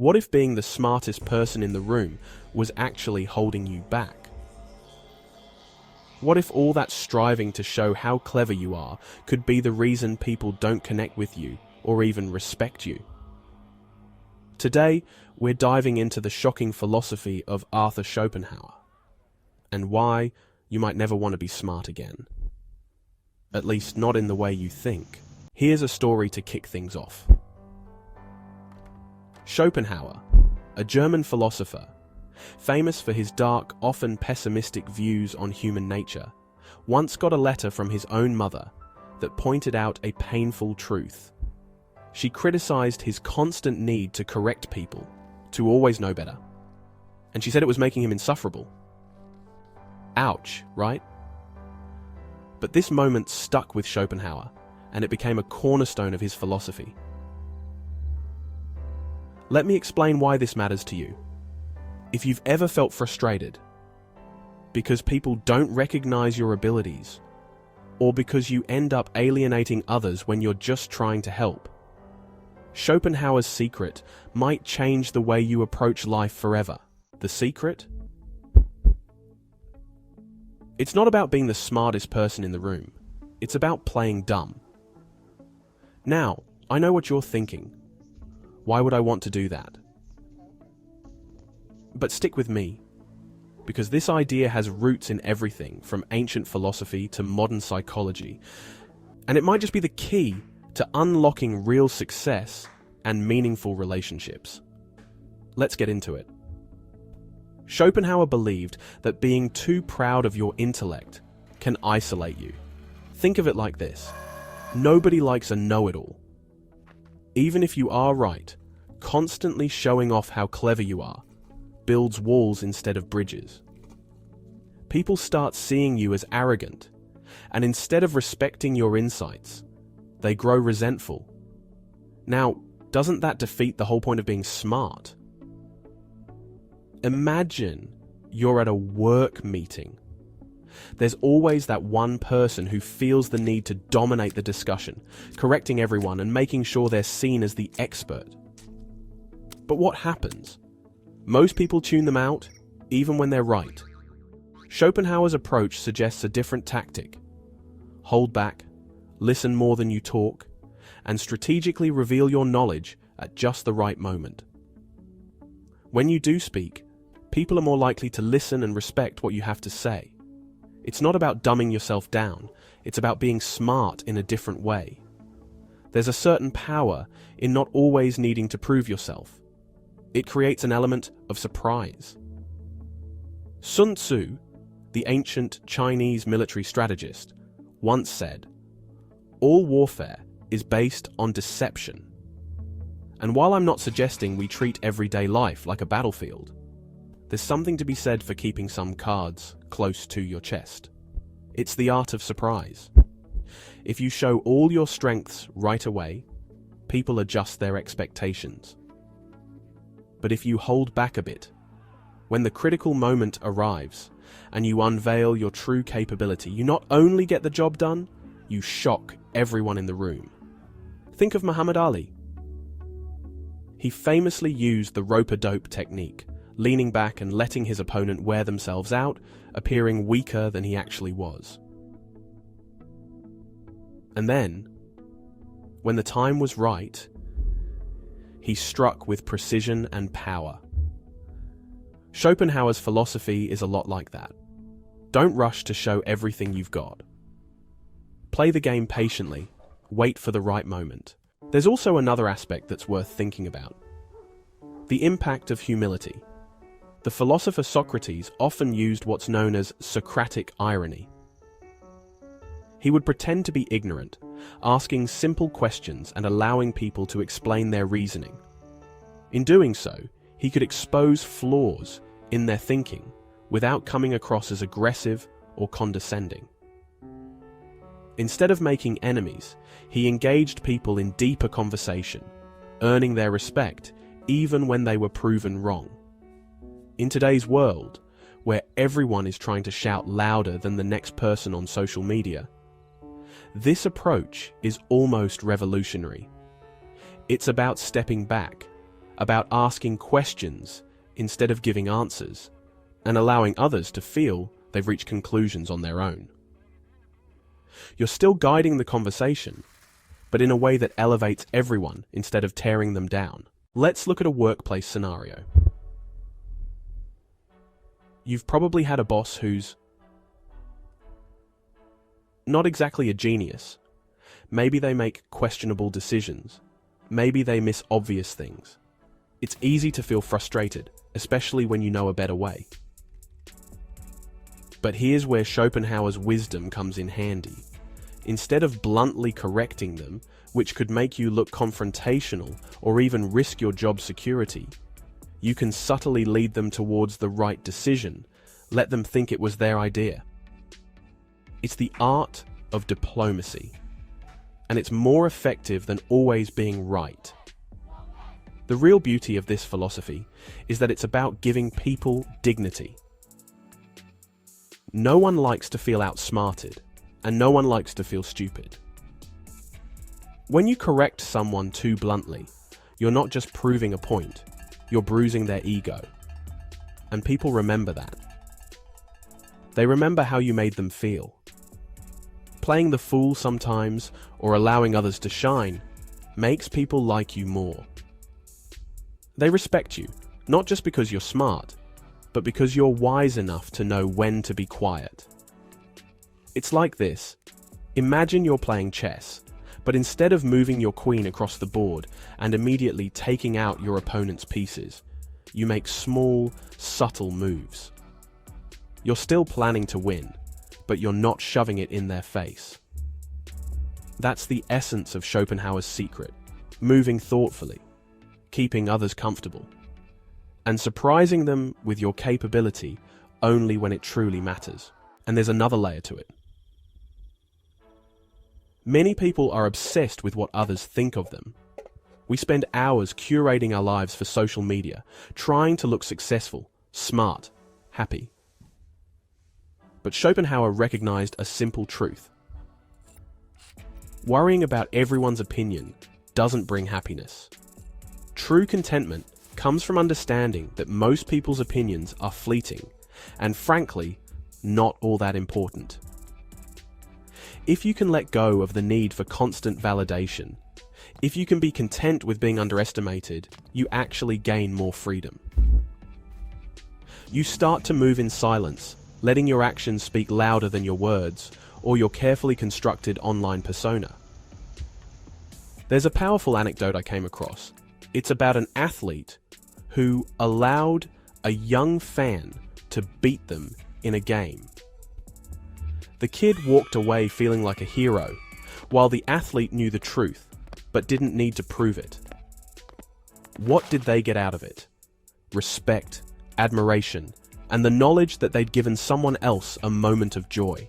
What if being the smartest person in the room was actually holding you back? What if all that striving to show how clever you are could be the reason people don't connect with you or even respect you? Today, we're diving into the shocking philosophy of Arthur Schopenhauer and why you might never want to be smart again. At least not in the way you think. Here's a story to kick things off. Schopenhauer, a German philosopher, famous for his dark, often pessimistic views on human nature, once got a letter from his own mother that pointed out a painful truth. She criticized his constant need to correct people, to always know better. And she said it was making him insufferable. Ouch, right? But this moment stuck with Schopenhauer, and it became a cornerstone of his philosophy. Let me explain why this matters to you. If you've ever felt frustrated because people don't recognize your abilities, or because you end up alienating others when you're just trying to help, Schopenhauer's secret might change the way you approach life forever. The secret? It's not about being the smartest person in the room. It's about playing dumb. Now, I know what you're thinking. Why would I want to do that? But stick with me, because this idea has roots in everything from ancient philosophy to modern psychology, and it might just be the key to unlocking real success and meaningful relationships. Let's get into it. Schopenhauer believed that being too proud of your intellect can isolate you. Think of it like this. Nobody likes a know-it-all. Even if you are right, constantly showing off how clever you are builds walls instead of bridges. People start seeing you as arrogant, and instead of respecting your insights, they grow resentful. Now, doesn't that defeat the whole point of being smart? Imagine you're at a work meeting. There's always that one person who feels the need to dominate the discussion, correcting everyone and making sure they're seen as the expert. But what happens? Most people tune them out, even when they're right. Schopenhauer's approach suggests a different tactic. Hold back, listen more than you talk, and strategically reveal your knowledge at just the right moment. When you do speak, people are more likely to listen and respect what you have to say. It's not about dumbing yourself down, it's about being smart in a different way. There's a certain power in not always needing to prove yourself. It creates an element of surprise. Sun Tzu, the ancient Chinese military strategist, once said, "All warfare is based on deception." And while I'm not suggesting we treat everyday life like a battlefield, there's something to be said for keeping some cards close to your chest. It's the art of surprise. If you show all your strengths right away, people adjust their expectations. But if you hold back a bit, when the critical moment arrives and you unveil your true capability, you not only get the job done, you shock everyone in the room. Think of Muhammad Ali. He famously used the rope-a-dope technique, leaning back and letting his opponent wear themselves out, appearing weaker than he actually was. And then, when the time was right, he struck with precision and power. Schopenhauer's philosophy is a lot like that. Don't rush to show everything you've got. Play the game patiently, wait for the right moment. There's also another aspect that's worth thinking about. The impact of humility. The philosopher Socrates often used what's known as Socratic irony. He would pretend to be ignorant, asking simple questions and allowing people to explain their reasoning. In doing so, he could expose flaws in their thinking without coming across as aggressive or condescending. Instead of making enemies, he engaged people in deeper conversation, earning their respect even when they were proven wrong. In today's world, where everyone is trying to shout louder than the next person on social media, this approach is almost revolutionary. It's about stepping back, about asking questions instead of giving answers, and allowing others to feel they've reached conclusions on their own. You're still guiding the conversation, but in a way that elevates everyone instead of tearing them down. Let's look at a workplace scenario. You've probably had a boss who's not exactly a genius. Maybe they make questionable decisions. Maybe they miss obvious things. It's easy to feel frustrated, especially when you know a better way. But here's where Schopenhauer's wisdom comes in handy. Instead of bluntly correcting them, which could make you look confrontational or even risk your job security, you can subtly lead them towards the right decision. Let them think it was their idea. It's the art of diplomacy, and it's more effective than always being right. The real beauty of this philosophy is that it's about giving people dignity. No one likes to feel outsmarted, and no one likes to feel stupid. When you correct someone too bluntly, you're not just proving a point, you're bruising their ego. And people remember that. They remember how you made them feel. Playing the fool sometimes, or allowing others to shine, makes people like you more. They respect you, not just because you're smart, but because you're wise enough to know when to be quiet. It's like this. Imagine you're playing chess, but instead of moving your queen across the board and immediately taking out your opponent's pieces, you make small, subtle moves. You're still planning to win, but you're not shoving it in their face. That's the essence of Schopenhauer's secret: moving thoughtfully, keeping others comfortable, and surprising them with your capability only when it truly matters. And there's another layer to it. Many people are obsessed with what others think of them. We spend hours curating our lives for social media, trying to look successful, smart, happy. But Schopenhauer recognized a simple truth. Worrying about everyone's opinion doesn't bring happiness. True contentment comes from understanding that most people's opinions are fleeting and, frankly, not all that important. If you can let go of the need for constant validation, if you can be content with being underestimated, you actually gain more freedom. You start to move in silence, letting your actions speak louder than your words or your carefully constructed online persona. There's a powerful anecdote I came across. It's about an athlete who allowed a young fan to beat them in a game. The kid walked away feeling like a hero, while the athlete knew the truth, but didn't need to prove it. What did they get out of it? Respect, admiration, and the knowledge that they'd given someone else a moment of joy.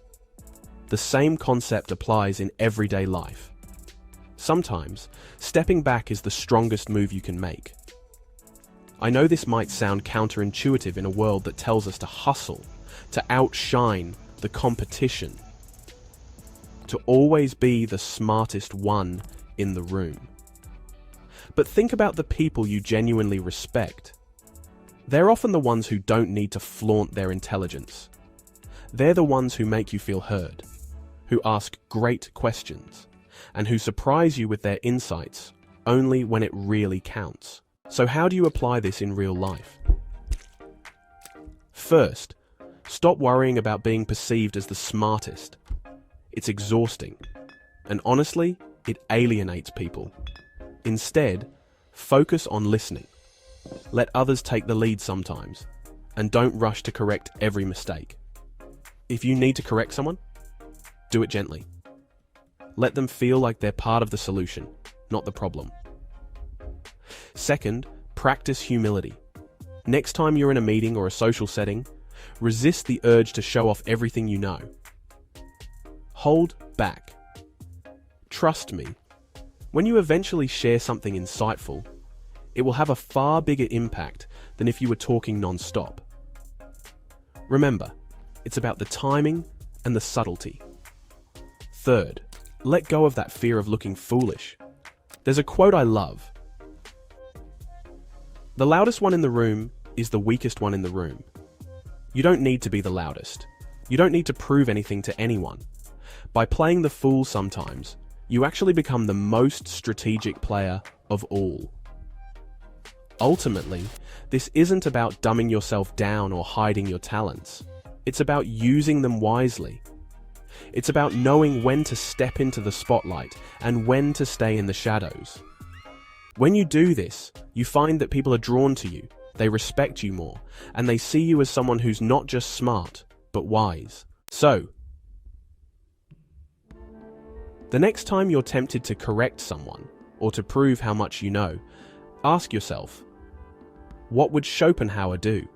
The same concept applies in everyday life. Sometimes, stepping back is the strongest move you can make. I know this might sound counterintuitive in a world that tells us to hustle, to outshine the competition, to always be the smartest one in the room. But think about the people you genuinely respect. They're often the ones who don't need to flaunt their intelligence. They're the ones who make you feel heard, who ask great questions, and who surprise you with their insights only when it really counts. So how do you apply this in real life? First, stop worrying about being perceived as the smartest. It's exhausting, and honestly, it alienates people. Instead, focus on listening. Let others take the lead sometimes, and don't rush to correct every mistake. If you need to correct someone, do it gently. Let them feel like they're part of the solution, not the problem. Second, practice humility. Next time you're in a meeting or a social setting, resist the urge to show off everything you know. Hold back. Trust me, when you eventually share something insightful, it will have a far bigger impact than if you were talking non-stop. Remember, it's about the timing and the subtlety. Third, let go of that fear of looking foolish. There's a quote I love. The loudest one in the room is the weakest one in the room. You don't need to be the loudest. You don't need to prove anything to anyone. By playing the fool sometimes, you actually become the most strategic player of all. Ultimately, this isn't about dumbing yourself down or hiding your talents. It's about using them wisely. It's about knowing when to step into the spotlight and when to stay in the shadows. When you do this, you find that people are drawn to you, they respect you more, and they see you as someone who's not just smart, but wise. So, the next time you're tempted to correct someone, or to prove how much you know, ask yourself, what would Schopenhauer do?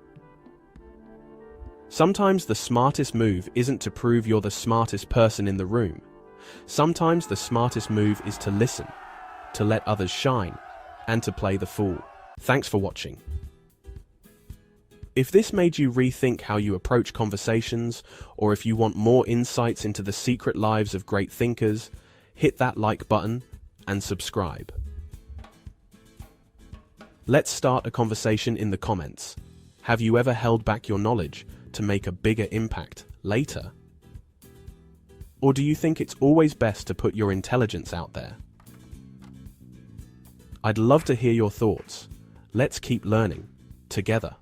Sometimes the smartest move isn't to prove you're the smartest person in the room. Sometimes the smartest move is to listen, to let others shine, and to play the fool. Thanks for watching. If this made you rethink how you approach conversations, or if you want more insights into the secret lives of great thinkers, hit that like button and subscribe. Let's start a conversation in the comments. Have you ever held back your knowledge to make a bigger impact later? Or do you think it's always best to put your intelligence out there? I'd love to hear your thoughts. Let's keep learning together.